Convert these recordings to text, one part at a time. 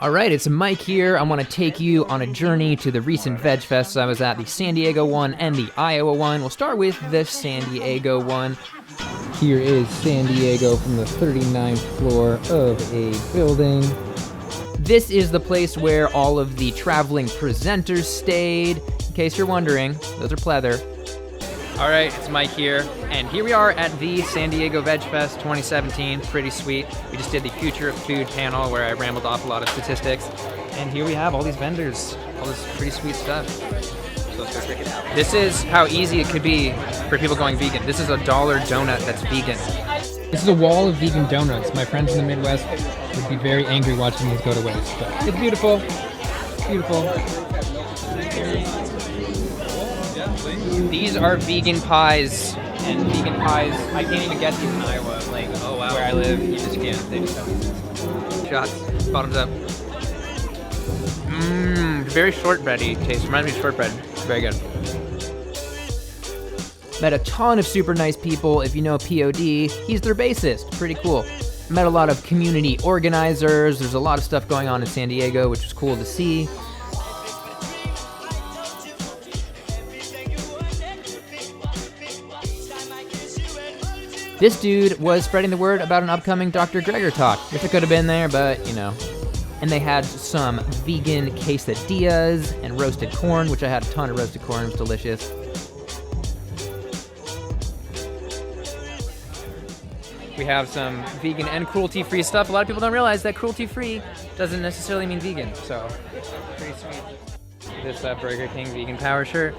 All right, it's Mike here. I want to take you on a journey to the recent VegFests. I was at the San Diego one and the Iowa one. We'll start with the San Diego one. Here is San Diego from the 39th floor of a building. This is the place where all of the traveling presenters stayed. In case you're wondering, those are pleather. All right, it's Mike here, and here we are at the San Diego VegFest 2017. Pretty sweet. We just did the Future of Food panel where I rambled off a lot of statistics, and here we have all these vendors, all this pretty sweet stuff. So let's go check it out. This is how easy it could be for people going vegan. This is a $1 donut that's vegan. This is a wall of vegan donuts. My friends in the Midwest would be very angry watching these go to waste, but it's beautiful. Beautiful. These are vegan pies, and vegan pies, I can't even get these in Iowa. Like, oh wow, where I live, you just can't. They just don't exist. Shots, bottoms up. Very shortbready taste. Reminds me of shortbread. Very good. Met a ton of super nice people. If you know POD, he's their bassist. Pretty cool. Met a lot of community organizers. There's a lot of stuff going on in San Diego, which was cool to see. This dude was spreading the word about an upcoming Dr. Greger talk. Wish I could have been there, but you know. And they had some vegan quesadillas and roasted corn, which I had a ton of roasted corn. It was delicious. We have some vegan and cruelty-free stuff. A lot of people don't realize that cruelty-free doesn't necessarily mean vegan, so pretty sweet. This Burger King vegan power shirt.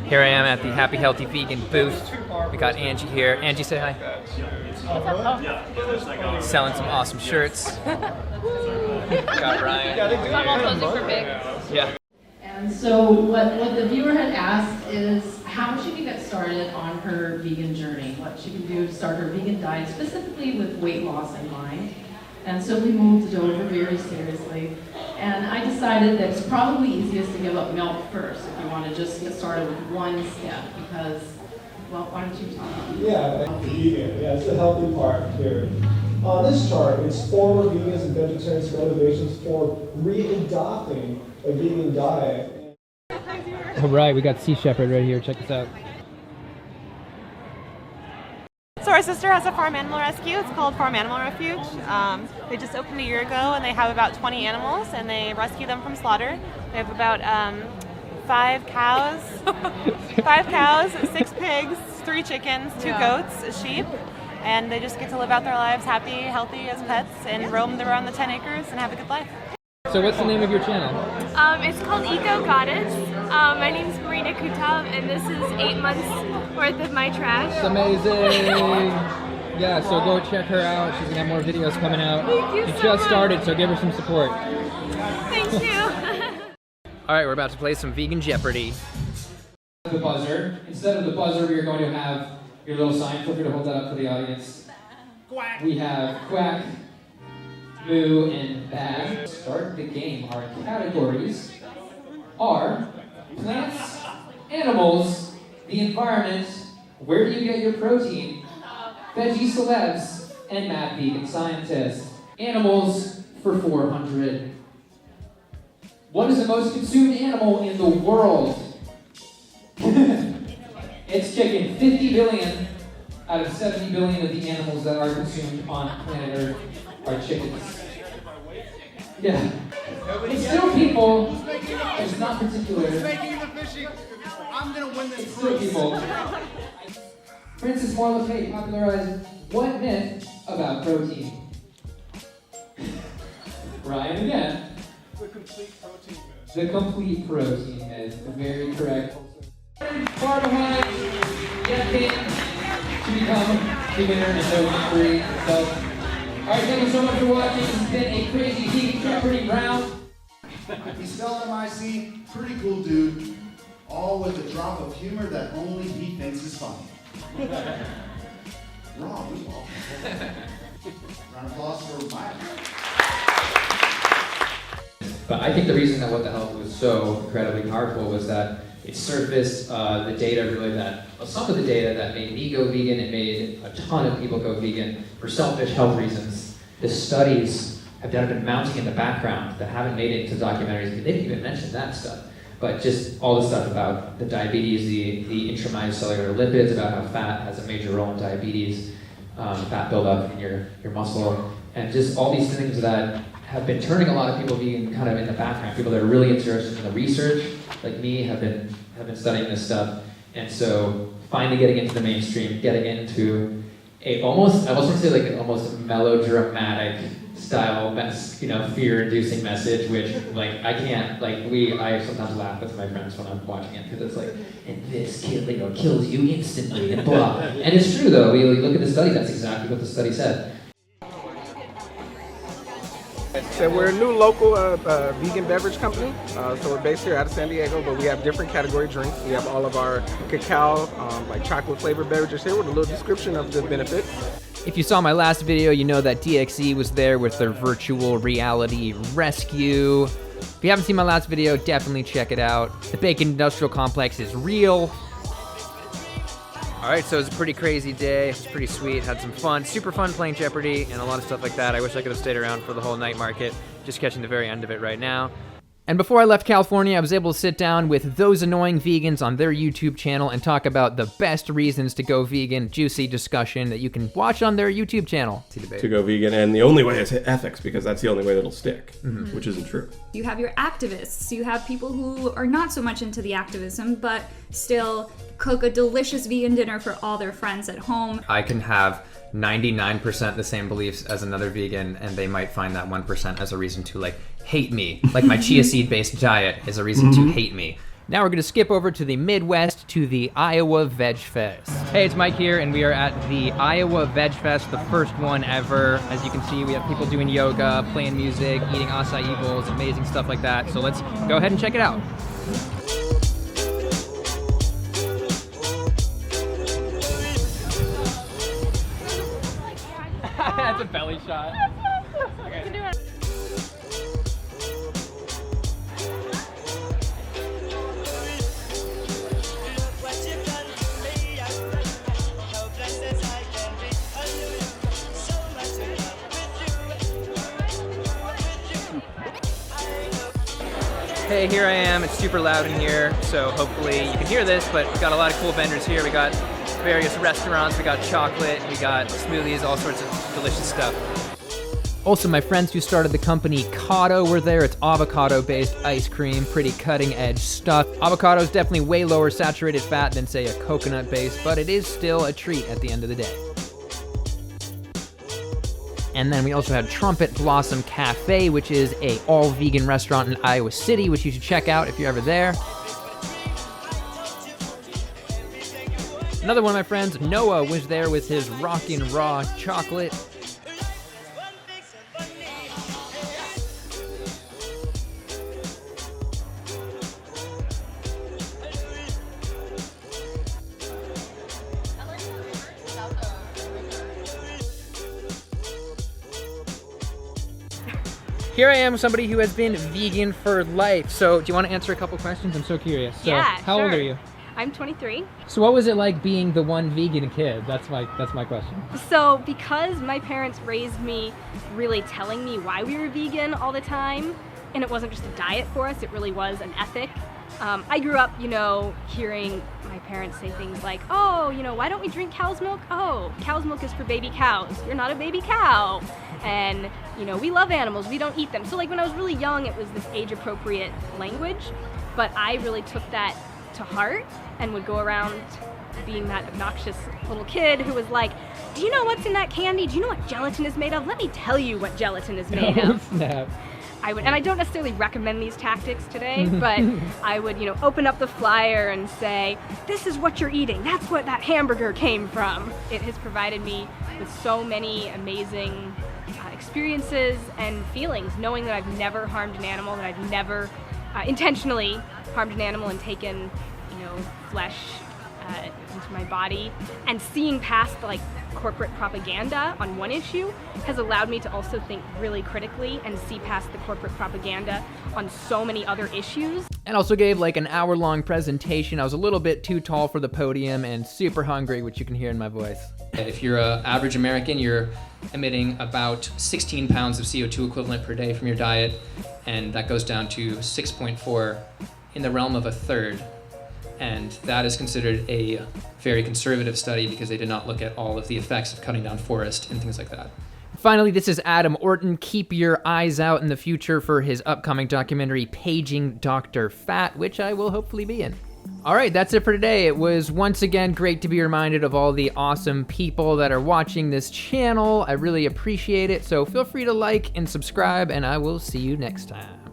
Here I am at the Happy Healthy Vegan booth. We got Angie here. Angie, say hi. Oh. Selling some awesome shirts. Got Ryan. I'm all posing for big. Yeah. And so what the viewer had asked is how she can get started on her vegan journey, what she can do to start her vegan diet, specifically with weight loss in mind. And so we moved it over very seriously. And I decided that it's probably easiest to give up milk first if you want to just get started with one step because, well, why don't you talk about it? Yeah, vegan. Yeah, it's the healthy part here. On this chart, it's former vegans and vegetarians' motivations for re-adopting a vegan diet. All right, we got Sea Shepherd right here. Check this out. So our sister has a farm animal rescue. It's called Farm Animal Refuge. They just opened a year ago, and they have about 20 animals, and they rescue them from slaughter. They have about 5 cows, 6 pigs, 3 chickens, 2 goats, a sheep, and they just get to live out their lives happy, healthy as pets, and roam around the 10 acres and have a good life. So what's the name of your channel? It's called Eco Goddess. My name is Marina Kutab, and this is 8 months worth of my trash. It's amazing. Yeah, so go check her out. She's gonna have more videos coming out. Thank you She so just much. started, so give her some support. Thank you. All right, we're about to play some vegan Jeopardy. The buzzer. Instead of the buzzer, we are going to have your little sign. Feel free to hold that up for the audience. Quack. We have quack, moo, and bag. Start the game. Our categories are plants, animals, the environment, where do you get your protein, veggie celebs, and mad vegan scientists. Animals for 400. What is the most consumed animal in the world? It's chicken. 50 billion out of 70 billion of the animals that are consumed on planet Earth are chickens. Yeah. It's still people. It's not particular. I'm gonna win this. It's still people. Princess Marla Fate popularized what myth about protein? Ryan again. The complete protein myth. The complete protein myth. Very correct. Far behind, Jeff King to become vegan and gluten-free. So, alright, thank you so much for watching. This has been a crazy vegan Jeopardy round. He's spelled MIC, pretty cool dude. All with a drop of humor that only he thinks is funny. Wrong, we all. Round of applause for Mike. But I think the reason that What the Health was so incredibly powerful was that it surfaced the data really that Well, some of the data that made me go vegan and made a ton of people go vegan for selfish health reasons, the studies have been mounting in the background that haven't made it into documentaries. They didn't even mention that stuff. But just all the stuff about the diabetes, the intracellular lipids, about how fat has a major role in diabetes, fat buildup in your muscle, and just all these things that have been turning a lot of people vegan kind of in the background. People that are really interested in the research, like me, have been studying this stuff. And so finally getting into the mainstream, getting into I almost want to say like an almost melodramatic style, fear-inducing message, which like I sometimes laugh with my friends when I'm watching it because it's like, and this kills you instantly and blah. And it's true though. We look at the study. That's exactly what the study said. So we're a new local vegan beverage company. So we're based here out of San Diego, but we have different category drinks. We have all of our cacao, like chocolate flavored beverages here with a little description of the benefits. If you saw my last video, you know that DXE was there with their virtual reality rescue. If you haven't seen my last video, definitely check it out. The bacon industrial complex is real. All right, so it was a pretty crazy day. It was pretty sweet, had some fun, super fun playing Jeopardy and a lot of stuff like that. I wish I could have stayed around for the whole night market, just catching the very end of it right now. And before I left California, I was able to sit down with those annoying vegans on their YouTube channel and talk about the best reasons to go vegan, juicy discussion that you can watch on their YouTube channel. To go vegan, and the only way is ethics, because that's the only way that'll stick, which isn't true. You have your activists, you have people who are not so much into the activism, but still cook a delicious vegan dinner for all their friends at home. I can have 99% the same beliefs as another vegan, and they might find that 1% as a reason to like hate me. Like my chia seed based diet is a reason to hate me. Now we're gonna skip over to the Midwest to the Iowa VegFest. Hey, it's Mike here, and we are at the Iowa VegFest, the first one ever. As you can see, we have people doing yoga, playing music, eating acai bowls, amazing stuff like that. So let's go ahead and check it out. That's a belly shot. Okay. Hey, here I am. It's super loud in here, so hopefully you can hear this, but we got a lot of cool vendors here. We got various restaurants, we got chocolate, we got smoothies, all sorts of delicious stuff. Also, my friends who started the company Cotto were there. It's avocado-based ice cream, pretty cutting-edge stuff. Avocado is definitely way lower saturated fat than, say, a coconut-based, but it is still a treat at the end of the day. And then we also had Trumpet Blossom Cafe, which is a all-vegan restaurant in Iowa City, which you should check out if you're ever there. Another one of my friends, Noah, was there with his Rockin' Raw chocolate. Here I am with somebody who has been vegan for life. So do you want to answer a couple questions? I'm so curious. So, Yeah, how old sure. are you? I'm 23. So what was it like being the one vegan kid? That's my question. So because my parents raised me really telling me why we were vegan all the time, and it wasn't just a diet for us, it really was an ethic. I grew up, hearing my parents say things like, oh, why don't we drink cow's milk? Oh, cow's milk is for baby cows. You're not a baby cow. And, we love animals. We don't eat them. So like when I was really young, it was this age-appropriate language. But I really took that to heart and would go around being that obnoxious little kid who was like, do you know what's in that candy? Do you know what gelatin is made of? Let me tell you what gelatin is made of. Snap. And I don't necessarily recommend these tactics today, but I would, open up the flyer and say, this is what you're eating. That's what that hamburger came from. It has provided me with so many amazing experiences and feelings, knowing that I've never harmed an animal, that I've never intentionally harmed an animal and taken, flesh into my body, and seeing past the corporate propaganda on one issue has allowed me to also think really critically and see past the corporate propaganda on so many other issues. And also gave like an hour-long presentation. I was a little bit too tall for the podium and super hungry, which you can hear in my voice. If you're an average American, you're emitting about 16 pounds of CO2 equivalent per day from your diet, and that goes down to 6.4 in the realm of a third. And that is considered a very conservative study because they did not look at all of the effects of cutting down forest and things like that. Finally, this is Adam Orton. Keep your eyes out in the future for his upcoming documentary, Paging Dr. Fat, which I will hopefully be in. All right, that's it for today. It was once again great to be reminded of all the awesome people that are watching this channel. I really appreciate it. So feel free to like and subscribe, and I will see you next time.